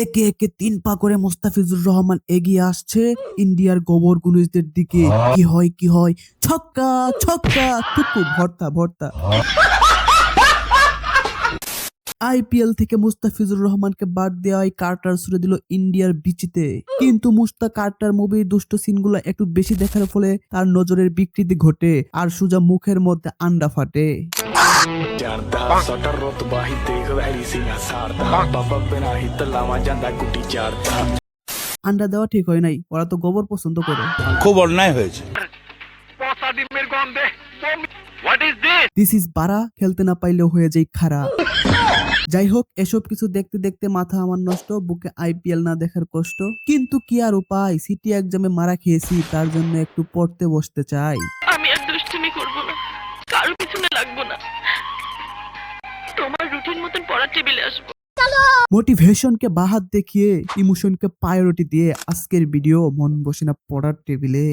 একে একে 3 পা করে মোস্তাফিজুর রহমান এগিয়ে আসছে ইন্ডিয়ার গোবর গুনুজদের দিকে। কি হয়, ছক্কা ছক্কা, টুকু ভর্তা ভর্তা। আইপিএল থেকে মুস্তাফিজুর রহমানকে বাদ দেওয়ায় কার্টার ছুড়ে দিল ইন্ডিয়ার বিচিতে। কিন্তু মুস্তা কার্টার মুভির দুষ্ট সিনগুলো একটু বেশি দেখার ফলে তার নজরের বিকৃতি ঘটে আর সুজা মুখের মধ্যে আন্ডা ফাটে। আন্ডা দেওয়া ঠিক হয় নাই, ওরা তো গোবর পছন্দ করে। খুব অন্যায় হয়েছে। দিস ইজ বারা, খেলতে না পাইলেও হয়ে যায় খারাপ। যাই হোক, এসব কিছু দেখতে দেখতে মাথা আমার নষ্ট, বুকে আইপিএল না দেখার কষ্ট। কিন্তু কি আর উপায়, সিটি এক্সামে মারা খেয়েছি, তার জন্য একটু পড়তে বসতে চাই। আমি আর দুষ্টুমি করব না, কারো পিছনে লাগবো না, তোমার রুটিন মতন পড়ার টেবিলে আসবো। মোটিভেশনকে বাহাত দেখিয়ে ইমোশনকে প্রায়োরিটি দিয়ে আজকের ভিডিও মন বসে না পড়ার টেবিলে।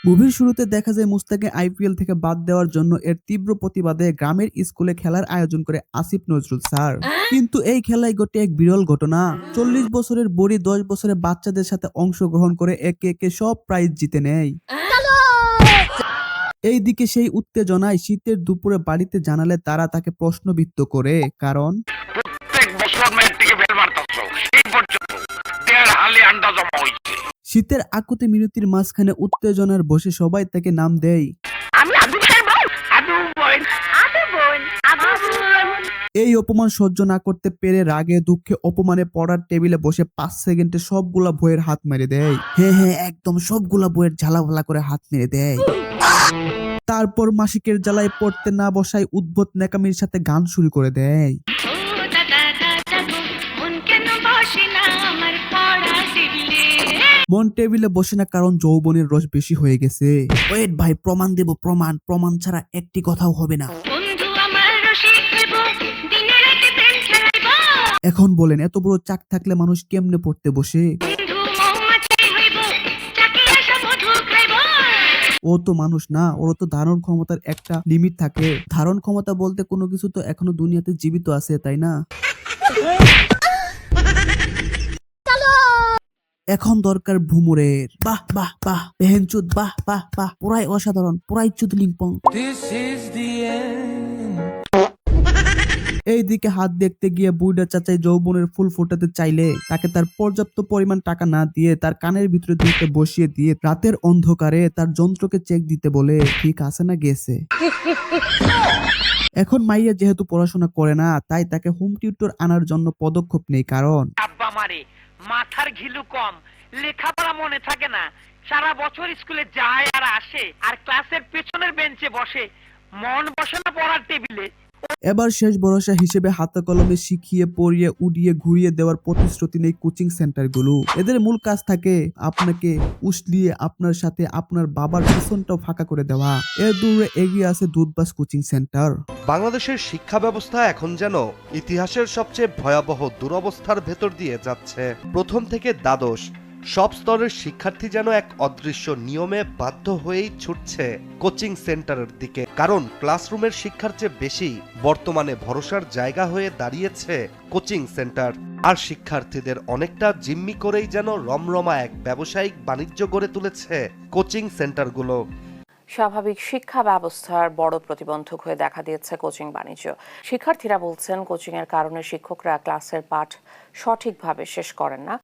মুভির শুরুতে দেখা যায় মুস্তাকে আইপিএল থেকে বাদ দেওয়ার জন্য এর তীব্র প্রতিবাদে গ্রামের স্কুলে খেলার আয়োজন করে আসিফ নজরুল স্যার। কিন্তু এই খেলায় ঘটে এক বিরল ঘটনা। 40 বছরের বুড়ি 10 বছরের বাচ্চাদের সাথে অংশগ্রহণ করে একে একে সব প্রাইজ জিতে নেয়। এইদিকে সেই উত্তেজনায় শীতের দুপুরে বাড়িতে জানালে তারা তাকে প্রশ্নবিদ্ধ করে, কারণ শীতের আকুতি মিনতির মাঝখানে উত্তেজনার বসে সবাই তাকে নাম দেয়। এই অপমান সহ্য না করতে পেরে রাগে দুঃখে অপমানে পড়ার টেবিলে বসে 5 সেকেন্ডে সবগুলা বইয়ের হাত মেরে দেয়। হ্যাঁ, একদম সবগুলা বইয়ের ঝালাভালা করে হাত মেরে দেয়। তারপর মাসিকের জ্বালায় পড়তে না বসায় উদ্ভট নেকামির সাথে গান শুরু করে দেয়। মন টেবিলে বসে না, কারণ যৌবনের রস বেশি হয়ে গেছে। ওয়েট ভাই, প্রমাণ দেব, প্রমাণ ছাড়া একটি কথাও হবে না। এখন বলেন, এত বড় চাক থাকলে মানুষ কেমনে পড়তে বসে? ও তো মানুষ না, ওর তো ধারণ ক্ষমতার একটা লিমিট থাকে। ধারণ ক্ষমতা বলতে কোনো কিছু তো এখনো দুনিয়াতে জীবিত আছে, তাই না? এখন দরকার ভুমুরের। বাহ বাহ বাহ, বেহেনচুদ, বাহ বাহ বাহ, পুরাই অসাধারণ, পুরাই চুদলিংপং। এইদিকে হাত দেখতে গিয়ে বুইড়া চাচাই যৌবনের ফুল ফোটাতে চাইলে তাকে তার পর্যাপ্ত পরিমাণ টাকা না দিয়ে তার কানের ভিতরে দুইটা বসিয়ে দিয়ে রাতের অন্ধকারে তার যন্ত্রকে চেক দিতে বলে, ঠিক আছে না গেছে। এখন মাইয়া যেহেতু পড়াশোনা করে না, তাই তাকে হোম টিউটর আনার জন্য পদক্ষেপ নেই, কারণ আব্বা মারে মাথার ঘিলু কম, লেখাপড়া মনে থাকে না, সারা বছর স্কুলে যায় আর আসে, আর ক্লাসের পেছনের বেঞ্চে বসে, মন বসে না পড়ার টেবিলে। এবার শেষ ভরসা হিসেবে হাতে কলমে শিখিয়ে পড়িয়ে উড়িয়ে ঘুরিয়ে দেওয়ার প্রতিশ্রুতি নেই কোচিং সেন্টারগুলো। এদের মূল কাজ থাকে আপনাকে উসলিয়ে আপনার সাথে আপনার বাবার পিছনটাও ফাঁকা করে দেওয়া। এর দূরে এগিয়ে আছে দুধবাস কোচিং সেন্টার। বাংলাদেশের শিক্ষা ব্যবস্থা এখন যেন ইতিহাসের সবচেয়ে ভয়াবহ দুরবস্থার ভেতর দিয়ে যাচ্ছে। প্রথম থেকে দ্বাদশ সব স্তরের শিক্ষার্থী যেন এক অদৃশ্য নিয়মে বাধ্য হয়েই ছুটছে কোচিং সেন্টারের দিকে, কারণ ক্লাসরুমের শিক্ষার চেয়ে বেশি বর্তমানে ভরসার জায়গা হয়ে দাঁড়িয়েছে কোচিং সেন্টার। আর শিক্ষার্থীদের অনেকটা জিম্মি করেই যেন রমরমা এক ব্যবসায়িক বাণিজ্য গড়ে তুলেছে কোচিং সেন্টারগুলো। স্বাভাবিক শিক্ষা ব্যবস্থার বড় প্রতিবন্ধক হয়ে দেখা দিয়েছে কোচিং বাণিজ্য। শিক্ষার্থীরা বলছেন, কোচিং এর কারণে শিক্ষকরা ক্লাসের পাঠ সঠিকভাবে শেষ করেন না।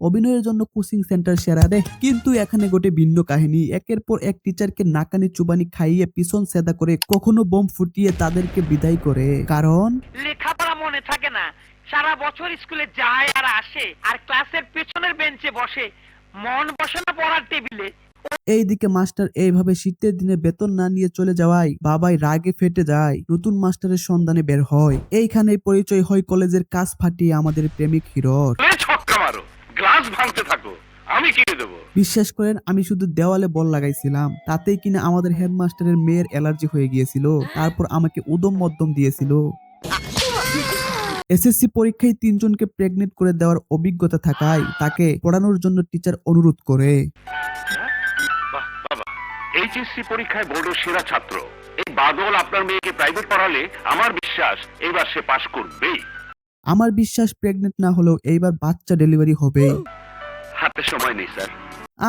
অভিনয়ের জন্য কোচিং সেন্টার সেরা রে। কিন্তু এখানে গোটে ভিন্ন কাহিনী। একের পর এক টিচারকে নাকানি চুবানি খাইয়ে পিছন সেদা করে কখনো বোম ফুটিয়ে তাদেরকে বিদায় করে, কারণ লেখাপড়া মনে থাকে না, সারা বছর স্কুলে যায় আর আসে, আর ক্লাসের পেছনের বেঞ্চে বসে, মন বসে না পড়ার টেবিলে। এইদিকে মাস্টার এইভাবে শীতের দিনে বেতন না নিয়ে চলে যাওয়ায় বাবাই রাগে ফেটে যায়, নতুন মাস্টারের সন্ধানে বের হয়। এইখানেই পরিচয় হয় কলেজের কাজ ফাটিয়ে আমাদের প্রেমিক হিরোর। বিশ্বাস করেন, আমি শুধু দেওয়ালে বল লাগাইছিলাম, তাতেই কিনা আমাদের হেডমাস্টারের মেয়ের অ্যালার্জি হয়ে গিয়েছিল। তারপর আমাকে উদম মধ্যম দিয়েছিল। এসএসসি পরীক্ষায় 3 জনকে প্রেগনেন্ট করে দেওয়ার অভিজ্ঞতা থাকায় তাকে পড়ানোর জন্য টিচার অনুরোধ করে। এইচএসসি পরীক্ষায় বোর্ডের সেরা ছাত্র এই বাদল আপনার মেয়েকে প্রাইভেট পড়ালে আমার বিশ্বাস এবার সে পাশ করবেই। আমার বিশ্বাস প্রেগনেন্ট না হলেও এইবার বাচ্চা ডেলিভারি হবে। হাতে সময় নেই স্যার।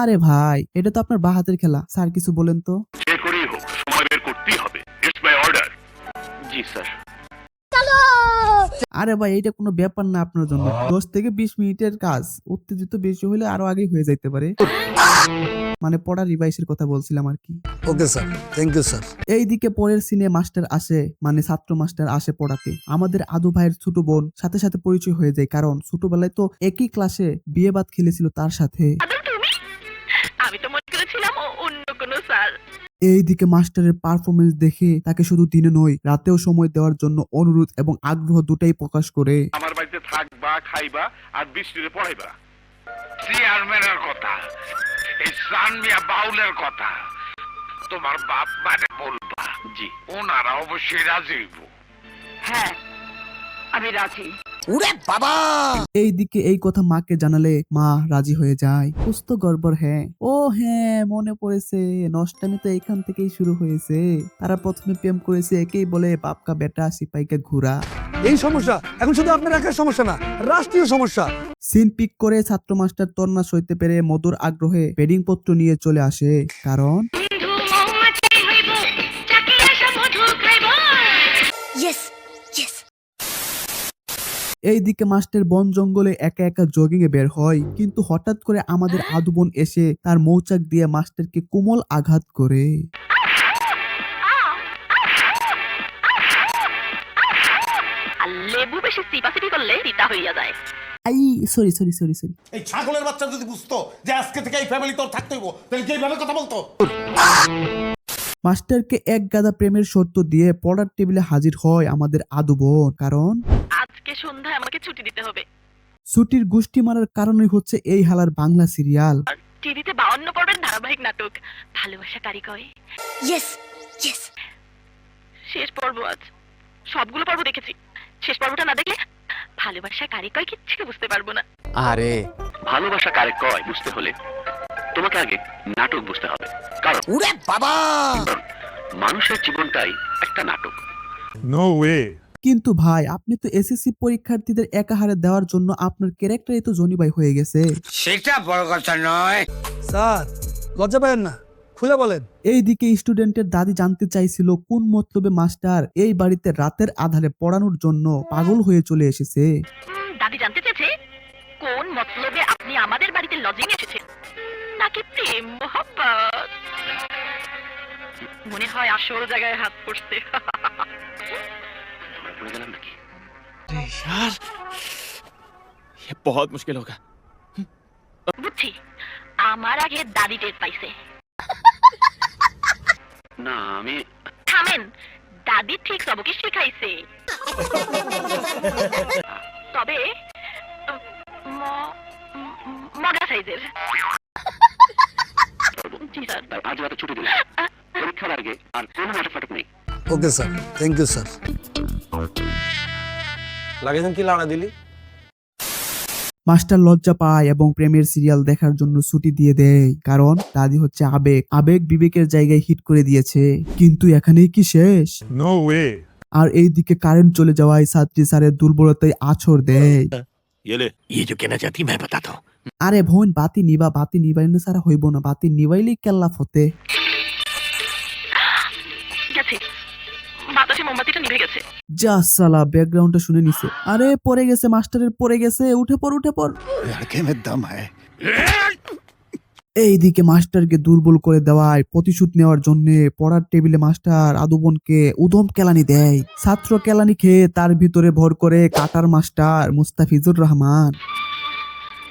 আরে ভাই, এটা তো আপনার বাহাতের খেলা। স্যার কিছু বলেন তো। যে করেই হোক সময় বের করতেই হবে। It's my order. G sir. আরে ভাই, এটা কোনো ব্যাপার না আপনার জন্য। 10 থেকে 20 মিনিটের কাজ, উত্তেজিত বেশি হলে আরো আগেই হয়ে যাইতে পারে। মানে পড়া রিভাইসের কথা বলছিলাম আর কি। Okay sir, thank you sir. এইদিকে পরের সিনে মাস্টার আসে, মানে ছাত্র মাস্টার আসে পড়াতে। আমাদের আদু ভাইয়ের ছোট বোন সাথে সাথে পরিচয় হয়ে যায়, কারণ ছোটবেলায় তো একই ক্লাসে বিয়ে বাদ খেলেছিল তার সাথে। আদল তুমি, আমি তো মনে করেছিলাম অন্য কোনো স্যার। এইদিকে মাস্টারের পারফরমেন্স দেখে তাকে শুধু দিনে নয় রাতেও সময় দেওয়ার জন্য অনুরোধ এবং আগ্রহ দুটাই প্রকাশ করে। আমার বাড়িতে থাকবা, খাইবা আর বৃষ্টিতে পড়াইবা। চেয়ারম্যানের কথা, এই সানমিয়া বাউলের কথা তোমার বাপ মানে বলবা। জি। ওনারা অবশ্যই রাজি হইব। হ্যাঁ, আমি রাজি। উরে বাবা! এইদিকে এই কথা মাকে জানালে মা রাজি হয়ে যায়। কুস্ত গড়বড় হ্যাঁ। ও হ্যাঁ, মনে পড়েছে, নষ্টামি তো এইখান থেকেই শুরু হয়েছে। তারা প্রথমে প্রেম করেছে, একেই বলে বাপকা বেটা সিপাইকে ঘুরা। এই সমস্যা এখন শুধু আপনার একার সমস্যা না, রাষ্ট্রীয় সমস্যা। সিন পিক করে ছাত্র মাস্টার তন্না সইতে পেরে মধুর আগ্রহে বেডিং পত্র নিয়ে চলে আসে, কারণ বন্ধু মৌমাছি হইব, চাকি আসা মধু খাইব। এইদিকে মাস্টার বন জঙ্গলে একা একা জগিং এ বের হয়, কিন্তু হঠাৎ করে আমাদের আদু বোন এসে তার মৌচাক দিয়ে মাস্টারকে কোমল আঘাত করে। আর লেবু বেশি সিপাসিপি করলে তিতা হইয়া যায়। I sorry sorry sorry sorry এই ছাগলের বাচ্চা যদি বুঝতো যে আজকে থেকে এই ফ্যামিলি তোর থাকতে হইব, তাহলে কি এইভাবে কথা বলতো? মাস্টারকে এক গাদা প্রেমের শর্ত দিয়ে পড়ার টেবিলে হাজির হয় আমাদের আদু বোন, কারণ আজকে সন্ধ্যায় আমাকে ছুটি দিতে হবে। ছুটির গুষ্টি মারার কারণই হচ্ছে এই হালার বাংলা সিরিয়াল। আর টিভিতে 52 পর্বের ধারাবাহিক নাটক ভালোবাসা কারিকয়। শেষ পর্ব আজ। সবগুলো পর্ব দেখেছি, শেষ পর্বটা না দেখলে ভালোবাসা কারিকয় কিচ্ছু বুঝতে পারবো না। আরে ভালোবাসা কারে কয় বুঝতে হলে তোমাকে আগে নাটক বুঝতে হবে। কারণ উরে বাবা! মানুষের জীবনটাই একটা নাটক। No way. কিন্তু ভাই, আপনি তো এসএসসি পরীক্ষার্থীদের একাহারে দেওয়ার জন্য আপনার ক্যারেক্টারই তো জনিবাই হয়ে গেছে। সেটা বড় কথা নয়। স্যার লজ্জা পাবেন না, খুলে বলেন। এইদিকে স্টুডেন্টের দাদি জানতে চাইছিল কোন মতলবে মাস্টার এই বাড়িতে রাতের আধারে পড়ানোর জন্য পাগল হয়ে চলে এসেছে। দাদি জানতে চেয়েছে কোন মতলবে আপনি আমাদের বাড়িতে লজিং এসেছেন, নাকি প্রেম মোহাম্মত। মনে হয় আসল জায়গায় হাত পড়ছে। পড়ে গেলাম নাকি? यार ये बहुत मुश्किल होगा। বুঝছি, আমার আগে দাদি টের পাইছে। না আমি থামেন, দাদি ঠিক সবকে শিখাইছে। তবে মগা সাইজের। জি স্যার। আজ রাতে ছুটি দিলাম। পরীক্ষার আগে আর কোনো নাটক ফাটক নেই। Okay sir, thank you sir. লাগেছেন কি লাড়া দিলি? মাস্টার লজ্জা পায় এবং প্রেমের সিরিয়াল দেখার জন্য ছুটি দিয়ে দেয়, কারণ দাদি হচ্ছে আবেগ। আবেগ বিবেকের জায়গায় হিট করে দিয়েছে। কিন্তু এখানেই কি শেষ? No way. আর এইদিকে কারেন্ট চলে যাওয়ায় ছাত্রী স্যারের দুর্বলতায় আছড় দেয়। ये जो कहना चाहती मैं बताता हूँ। আরে বোন, বাতি নিবা, বাতি নিবাইলে সারা হইব না, বাতি নিবাইলেই কেল্লা ফতে। গেছে, বাতাসে মোমবাতিটা নিভে গেছে। যা সালা, ব্যাকগ্রাউন্ডটা শুনে নিছে। আরে পড়ে গেছে, মাস্টারের পড়ে গেছে, উঠে পড় উঠে পড়। লড়কে মে দম है। এইদিকে মাস্টারকে দুর্বল করে দেওয়ায় প্রতিশোধ নেওয়ার জন্য পড়ার টেবিলে মাস্টার আদুবনকে উদম কেলানি দেয়। ছাত্র কেলানি খেয়ে তার ভিতরে ভর করে কাটার মাস্টার মুস্তাফিজুর রহমান।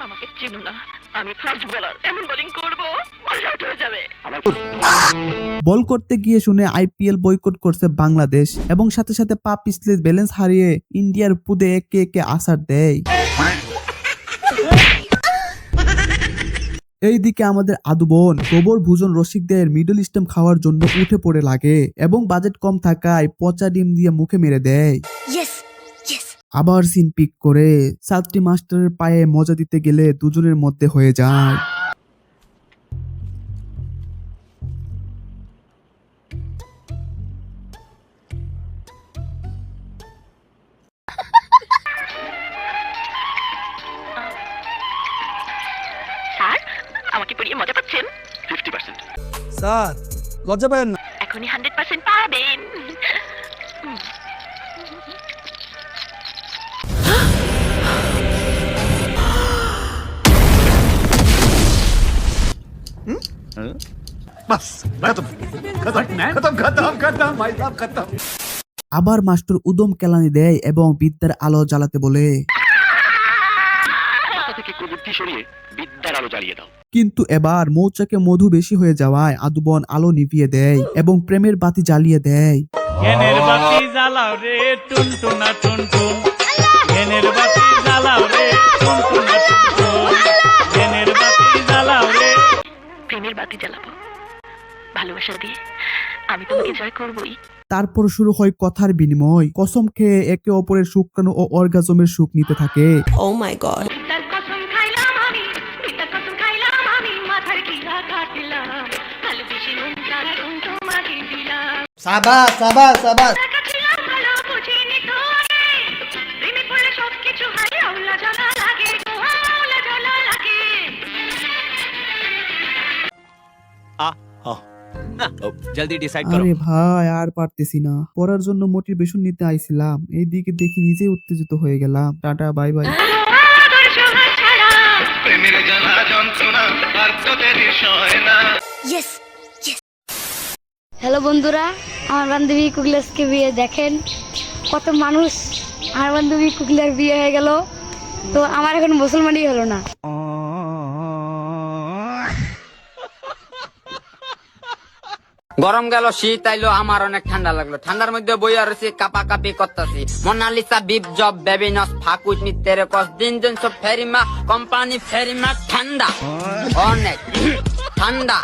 আমাকে চিনো না, আমি ফাস্ট বোলার, এমন বোলিং করব বল আউট হয়ে যাবে। বল করতে গিয়ে শুনে আইপিএল বয়কট করছে বাংলাদেশ এবং সাথে সাথে পা পিছলে ব্যালেন্স হারিয়ে ইন্ডিয়ার পুদে একে একে আছাড় দেয়। এইদিকে আমাদের আদুবন গোবর ভোজন রসিকদের মিডল স্টেম খাওয়ার জন্য উঠে পড়ে লাগে এবং বাজেট কম থাকায় পচা ডিম দিয়ে মুখে মেরে দেয়। আবার সিন পিক করে ছাত্রী মাস্টারের পায়ে মজা দিতে গেলে দুজনের মধ্যে হয়ে যায়। আমাকে পড়িয়ে মজা পাচ্ছেন? 50%। স্যার লজ্জা পাবেন না। এখনই 100% পাবেন। বাস খতম খতম খতম খতম ভাই সাহেব খতম। আবার মাস্টার উদম কেলানি দেয় এবং বিদ্যার আলো জ্বালাতে বলে, মাথা থেকে কুবুদ্ধি সরিয়ে বিদ্যার আলো জ্বালিয়ে দাও। কিন্তু এবার মৌচাকে মধু বেশি হয়ে যাওয়ায় আদুবন আলো নিভিয়ে দেয় এবং প্রেমের বাতি জ্বালিয়ে দেয়। জ্ঞানের বাতি জ্বালাও রে টুনটুনা টুনটুন, জ্ঞানের বাতি জ্বালাও রে টুনটুনা টুনটুন, জ্ঞানের বাতি জ্বালাও রে। প্রেমের বাতি জ্বালাবো ভালোবাসা দিয়ে, আমি তোমাকে জয় করবই। তারপর শুরু হয় কথার বিনিময়, কসম খেয়ে একে অপরের শুক্রাণু ও অর্গাজমের সুখ নিতে থাকে। বিদ্যার কসম খাইলাম আমি, বিদ্যার কসম খাইলাম আমি, মাথার ঘিরা কাটলাম, ভালোবেসে মন প্রাণ তোমাকে দিলাম। সাবাস সাবাস সাবাস। ছিলাম ভালো বুঝিনি তো আগে, প্রেমে পড়লে সবকিছু হয় আউলা জ্বালা লাগে, আউলা জ্বালা লাগে। जल्दी डिसाइड আরে ভাই আর পারতেছি না, পড়ার জন্য মোটিভেশন নিতে আইছিলাম, এইদিকে দেখি নিজেই উত্তেজিত হয়ে গেলাম। Tata bye bye. আদর সোহাগ ছাড়া প্রেমের জ্বালা যন্ত্রণা আর তোদের সয় না। হ্যালো বন্ধুরা, আমার বান্ধবী কুকলেসকে বিয়ে দেখেন, কত মানুষ। আমার বান্ধবী কুকলের বিয়ে হয়ে গেল, তো আমার এখন মুসলমানই হলো না। গরম গেল, শীত আইলো, আমার অনেক ঠান্ডা লাগলো। ঠান্ডার মধ্যে বইয়া রয়েছি, কাপা কাপি করতেছি। মোনালিসা বিপ জব বেবিনস ফাকুজ নি তেরে কস দিন দিন সব ফেরিমা কোম্পানি ফেরিমা ঠান্ডা অনেক ঠান্ডা।